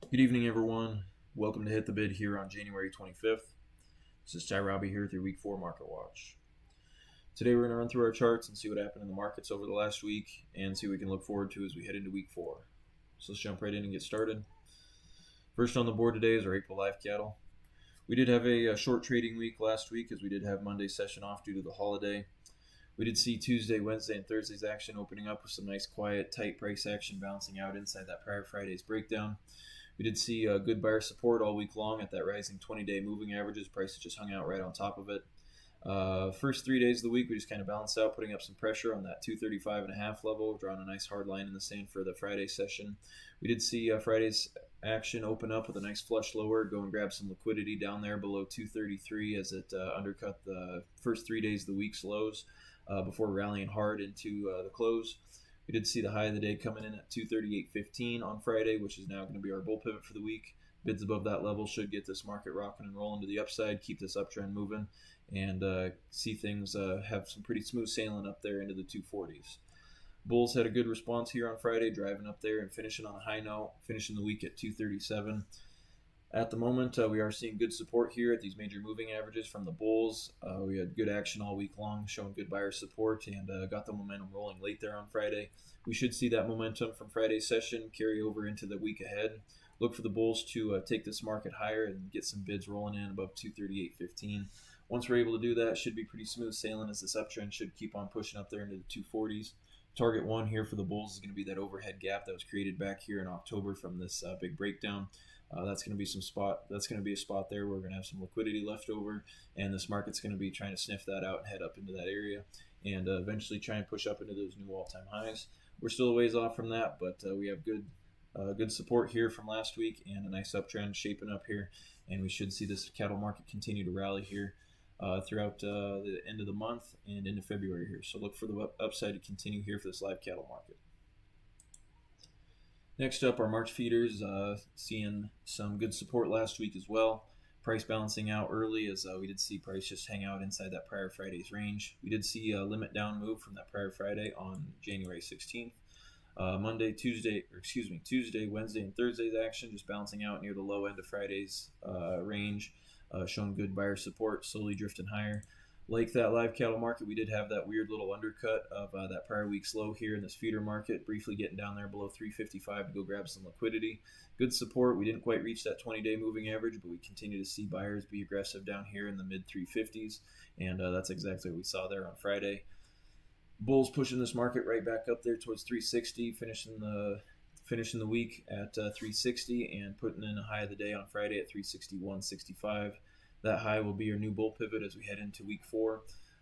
Good evening, everyone. Welcome to Hit the Bid here on January 25th. This is Ty Robbie here through Week 4 Market Watch. Today we're going to run through our charts and see what happened in the markets over the last week and see what we can look forward to as we head into Week 4. So let's jump right in and get started. First on the board today is our April live cattle. We did have a short trading week last week as we did have Monday's session off due to the holiday. We did see Tuesday, Wednesday, and Thursday's action opening up with some nice, quiet, tight price action bouncing out inside that prior Friday's breakdown. We did see good buyer support all week long at that rising 20-day moving averages. Prices just hung out right on top of it. First 3 days of the week, we just kind of balanced out, putting up some pressure on that 235.5 level, drawing a nice hard line in the sand for the Friday session. We did see Friday's action open up with a nice flush lower, go and grab some liquidity down there below 233 as it undercut the first 3 days of the week's lows before rallying hard into the close. We did see the high of the day coming in at 238.15 on Friday, which is now going to be our bull pivot for the week. Bids above that level should get this market rocking and rolling to the upside, keep this uptrend moving, and see things have some pretty smooth sailing up there into the 240s. Bulls had a good response here on Friday, driving up there and finishing on a high note, finishing the week at 237. At the moment, we are seeing good support here at these major moving averages from the bulls. We had good action all week long, showing good buyer support, and got the momentum rolling late there on Friday. We should see that momentum from Friday's session carry over into the week ahead. Look for the bulls to take this market higher and get some bids rolling in above 238.15. Once we're able to do that, it should be pretty smooth sailing as this uptrend should keep on pushing up there into the 240s. Target one here for the bulls is going to be that overhead gap that was created back here in October from this big breakdown. That's going to be some spot. That's going to be a spot there where we're going to have some liquidity left over, and this market's going to be trying to sniff that out and head up into that area, and eventually try and push up into those new all-time highs. We're still a ways off from that, but we have good support here from last week and a nice uptrend shaping up here, and we should see this cattle market continue to rally here throughout the end of the month and into February here. So look for the upside to continue here for this live cattle market. Next up, our March feeders, seeing some good support last week as well. Price balancing out early as we did see price just hang out inside that prior Friday's range. We did see a limit down move from that prior Friday on January 16th. Tuesday, Wednesday, and Thursday's action just bouncing out near the low end of Friday's range, showing good buyer support, slowly drifting higher. Like that live cattle market, we did have that weird little undercut of that prior week's low here in this feeder market, briefly getting down there below 355 to go grab some liquidity. Good support. We didn't quite reach that 20-day moving average, but we continue to see buyers be aggressive down here in the mid 350s, and that's exactly what we saw there on Friday. Bulls pushing this market right back up there towards 360, finishing the week at 360 and putting in a high of the day on Friday at 361.65. That high will be our new bull pivot as we head into week 4.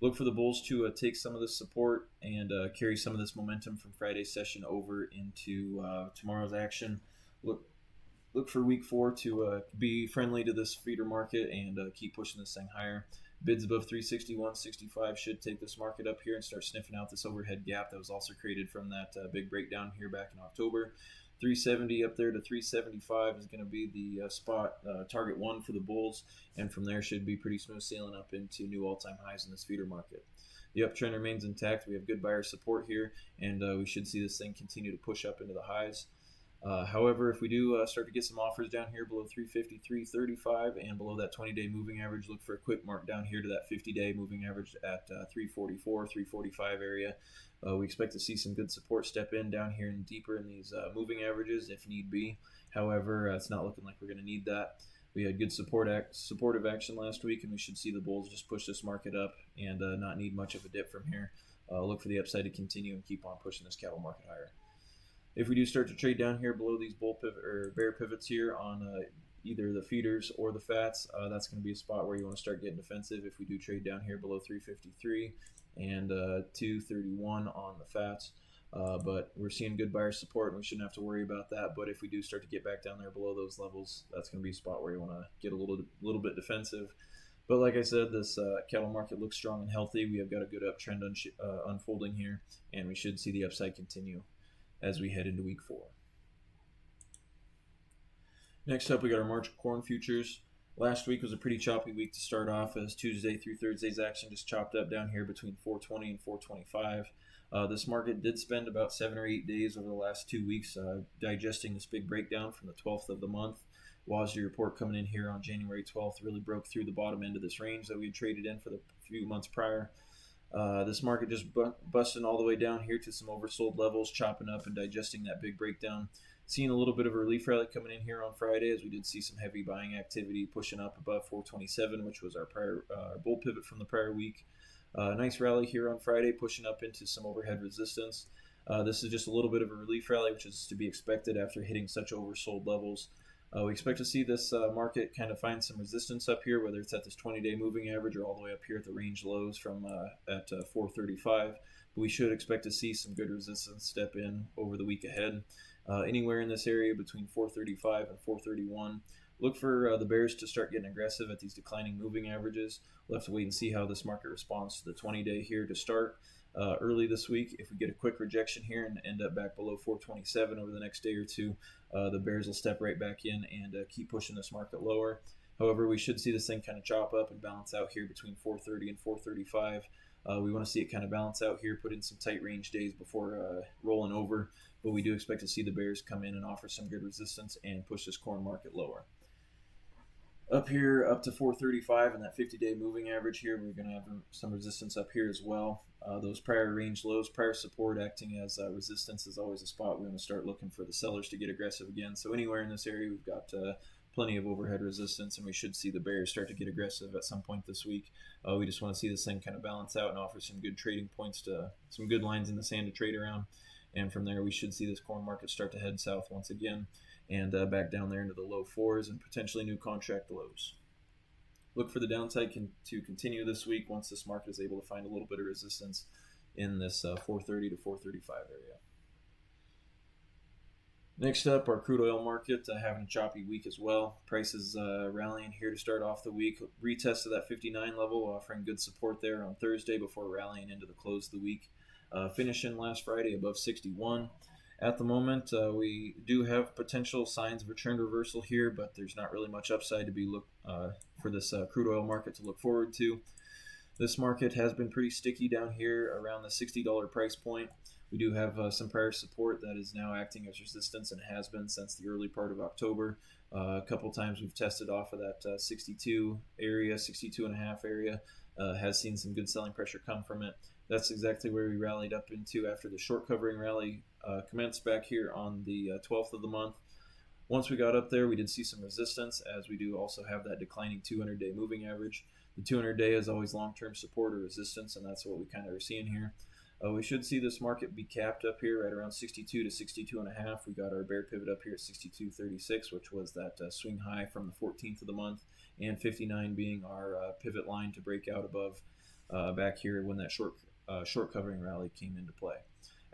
Look for the bulls to take some of this support and carry some of this momentum from Friday's session over into tomorrow's action. Look for week 4 to be friendly to this feeder market and keep pushing this thing higher. Bids above 361.65 should take this market up here and start sniffing out this overhead gap that was also created from that big breakdown here back in October. 370 up there to 375 is going to be the spot target one for the bulls, and from there should be pretty smooth sailing up into new all-time highs in this feeder market. The uptrend remains intact. We have good buyer support here, and we should see this thing continue to push up into the highs. However, if we do start to get some offers down here below 353.35 and below that 20-day moving average, look for a quick mark down here to that 50-day moving average at 344, 345 area. We expect to see some good support step in down here and deeper in these moving averages if need be. However, it's not looking like we're going to need that. We had good supportive action last week, and we should see the bulls just push this market up and not need much of a dip from here. Look for the upside to continue and keep on pushing this cattle market higher. If we do start to trade down here below these bull pivot or bear pivots here on either the feeders or the fats, that's going to be a spot where you want to start getting defensive. If we do trade down here below 353 and 231 on the fats, but we're seeing good buyer support and we shouldn't have to worry about that. But if we do start to get back down there below those levels, that's going to be a spot where you want to get a little bit defensive. But like I said, this cattle market looks strong and healthy. We have got a good uptrend unfolding here, and we should see the upside continue as we head into week 4. Next up, we got our March corn futures. Last week was a pretty choppy week to start off as Tuesday through Thursday's action just chopped up down here between 420 and 425. This market did spend about 7 or 8 days over the last 2 weeks digesting this big breakdown from the 12th of the month. WASD report coming in here on January 12th really broke through the bottom end of this range that we had traded in for the few months prior. This market just busting all the way down here to some oversold levels, chopping up and digesting that big breakdown. Seeing a little bit of a relief rally coming in here on Friday, as we did see some heavy buying activity pushing up above 427, which was our prior bull pivot from the prior week. Nice rally here on Friday, pushing up into some overhead resistance. This is just a little bit of a relief rally, which is to be expected after hitting such oversold levels. We expect to see this market kind of find some resistance up here, whether it's at this 20-day moving average or all the way up here at the range lows from at 435. But we should expect to see some good resistance step in over the week ahead. Anywhere in this area between 435 and 431. Look for the bears to start getting aggressive at these declining moving averages. We'll have to wait and see how this market responds to the 20-day here to start. Early this week, if we get a quick rejection here and end up back below 427 over the next day or two, the bears will step right back in and keep pushing this market lower. However, we should see this thing kind of chop up and balance out here between 430 and 435. We want to see it kind of balance out here, put in some tight range days before rolling over, but we do expect to see the bears come in and offer some good resistance and push this corn market lower. Up here, up to 435 and that 50-day moving average here, we're going to have some resistance up here as well. Those prior range lows, prior support acting as resistance is always a spot we're going to start looking for the sellers to get aggressive again. So anywhere in this area, we've got plenty of overhead resistance, and we should see the bears start to get aggressive at some point this week. We just want to see this thing kind of balance out and offer some good trading points to some good lines in the sand to trade around. And from there, we should see this corn market start to head south once again and back down there into the low fours and potentially new contract lows. Look for the downside to continue this week once this market is able to find a little bit of resistance in this 430 to 435 area. Next up, our crude oil market having a choppy week as well. Prices rallying here to start off the week. Retest of that 59 level, offering good support there on Thursday before rallying into the close of the week. Finishing last Friday above 61. At the moment, we do have potential signs of return reversal here, but there's not really much upside to be for this crude oil market to look forward to. This market has been pretty sticky down here around the $60 price point. We do have some prior support that is now acting as resistance and has been since the early part of October. A couple times we've tested off of that 62 area, 62 and a half area, has seen some good selling pressure come from it. That's exactly where we rallied up into after the short covering rally commenced back here on the 12th of the month. Once we got up there, we did see some resistance, as we do also have that declining 200-day moving average. The 200-day is always long-term support or resistance, and that's what we kind of are seeing here. We should see this market be capped up here right around 62 to 62 and a half. We got our bear pivot up here at 62.36, which was that swing high from the 14th of the month, and 59 being our pivot line to break out above back here when that short covering rally came into play.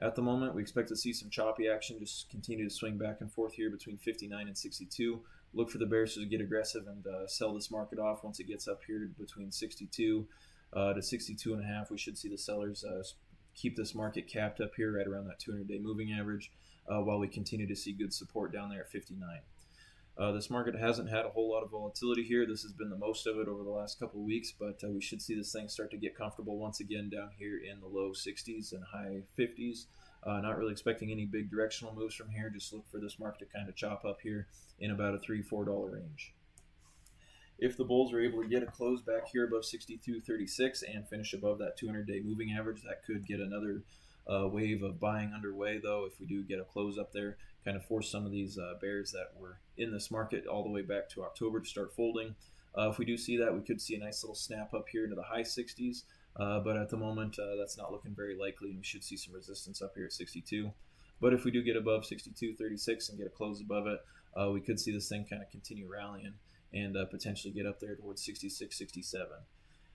At the moment, we expect to see some choppy action, just continue to swing back and forth here between 59 and 62. Look for the bears to get aggressive and sell this market off once it gets up here between 62 to 62 and a half. We should see the sellers keep this market capped up here right around that 200-day moving average while we continue to see good support down there at 59. This market hasn't had a whole lot of volatility here. This has been the most of it over the last couple of weeks, but we should see this thing start to get comfortable once again down here in the low 60s and high 50s. Not really expecting any big directional moves from here. Just look for this market to kind of chop up here in about a $3-4 range. If the bulls are able to get a close back here above 62.36 and finish above that 200-day moving average, that could get another wave of buying underway, though. If we do get a close up there, kind of force some of these bears that were in this market all the way back to October to start folding. If we do see that, we could see a nice little snap up here into the high 60s, but at the moment that's not looking very likely, and we should see some resistance up here at 62. But if we do get above 62.36 and get a close above it, we could see this thing kind of continue rallying and potentially get up there towards 66, 67.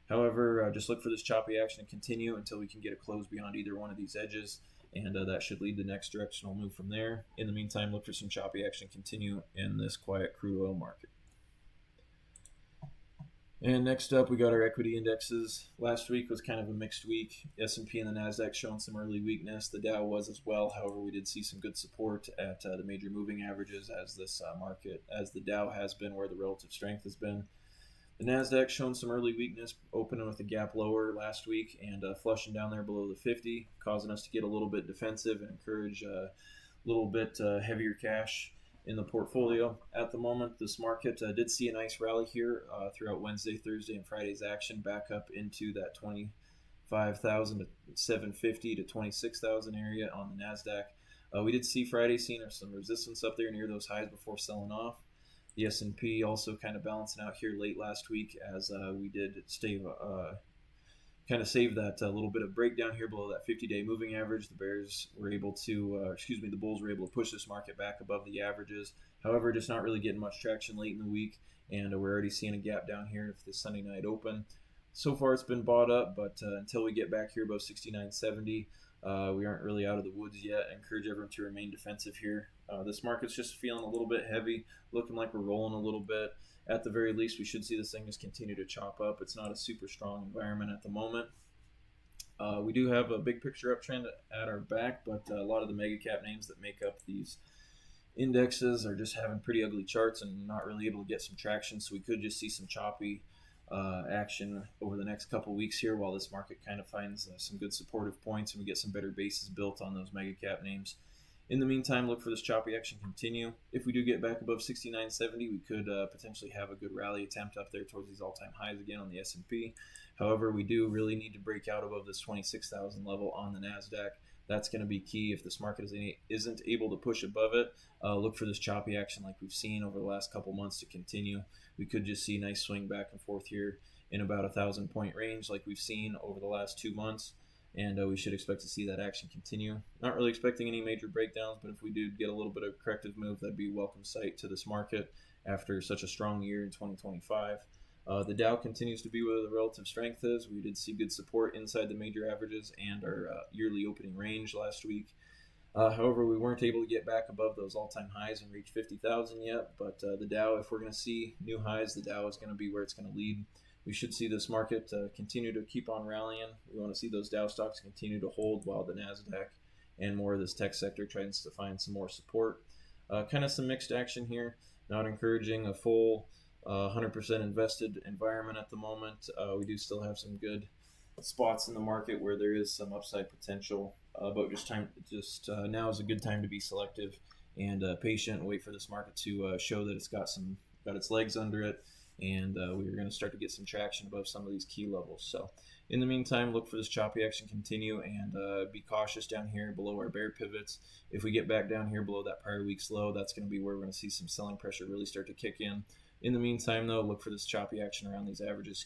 However, just look for this choppy action to continue until we can get a close beyond either one of these edges, and that should lead the next directional move from there. In the meantime, look for some choppy action to continue in this quiet crude oil market. And next up, we got our equity indexes. Last week was kind of a mixed week. S&P and the Nasdaq showing some early weakness. The Dow was as well. However, we did see some good support at the major moving averages as this market, as the Dow has been where the relative strength has been. The Nasdaq showing some early weakness, opening with a gap lower last week and flushing down there below the 50, causing us to get a little bit defensive and encourage a little bit heavier cash in the portfolio. At the moment, this market did see a nice rally here throughout Wednesday, Thursday, and Friday's action, back up into that 25,000 to 750 to 26,000 area on the Nasdaq. We did see Friday seeing some resistance up there near those highs before selling off. The S&P also kind of balancing out here late last week as we did kind of save that little bit of breakdown here below that 50-day moving average. The Bulls were able to push this market back above the averages. However, just not really getting much traction late in the week, and we're already seeing a gap down here for the Sunday night open. So far, it's been bought up, but until we get back here above 69.70, we aren't really out of the woods yet. I encourage everyone to remain defensive here. This market's just feeling a little bit heavy, looking like we're rolling a little bit. At the very least, we should see this thing just continue to chop up. It's not a super strong environment at the moment. We do have a big picture uptrend at our back, but a lot of the mega cap names that make up these indexes are just having pretty ugly charts and not really able to get some traction. So we could just see some choppy action over the next couple weeks here while this market kind of finds some good supportive points and we get some better bases built on those mega cap names. In the meantime, look for this choppy action continue. If we do get back above 69.70, we could potentially have a good rally attempt up there towards these all-time highs again on the S&P. However, we do really need to break out above this 26,000 level on the Nasdaq. That's going to be key. If this market isn't able to push above it, look for this choppy action like we've seen over the last couple months to continue. We could just see a nice swing back and forth here in about 1,000-point range like we've seen over the last 2 months. And we should expect to see that action continue. Not really expecting any major breakdowns, but if we do get a little bit of a corrective move, that'd be a welcome sight to this market after such a strong year in 2025. The Dow continues to be where the relative strength is. We did see good support inside the major averages and our yearly opening range last week. However, we weren't able to get back above those all-time highs and reach 50,000 yet. But the Dow, if we're going to see new highs, the Dow is going to be where it's going to lead. We should see this market continue to keep on rallying. We want to see those Dow stocks continue to hold while the NASDAQ and more of this tech sector tries to find some more support. Kind of some mixed action here. Not encouraging a full 100% invested environment at the moment. We do still have some good spots in the market where there is some upside potential, but now is a good time to be selective and patient. Wait for this market to show that it's got its legs under it. And we are going to start to get some traction above some of these key levels. So in the meantime, look for this choppy action continue and be cautious down here below our bear pivots. If we get back down here below that prior week's low, that's going to be where we're going to see some selling pressure really start to kick in. In the meantime, though, look for this choppy action around these averages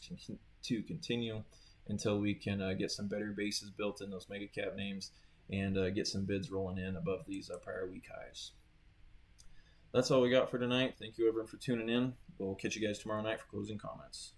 to continue until we can get some better bases built in those mega cap names and get some bids rolling in above these prior week highs. That's all we got for tonight. Thank you everyone for tuning in. We'll catch you guys tomorrow night for closing comments.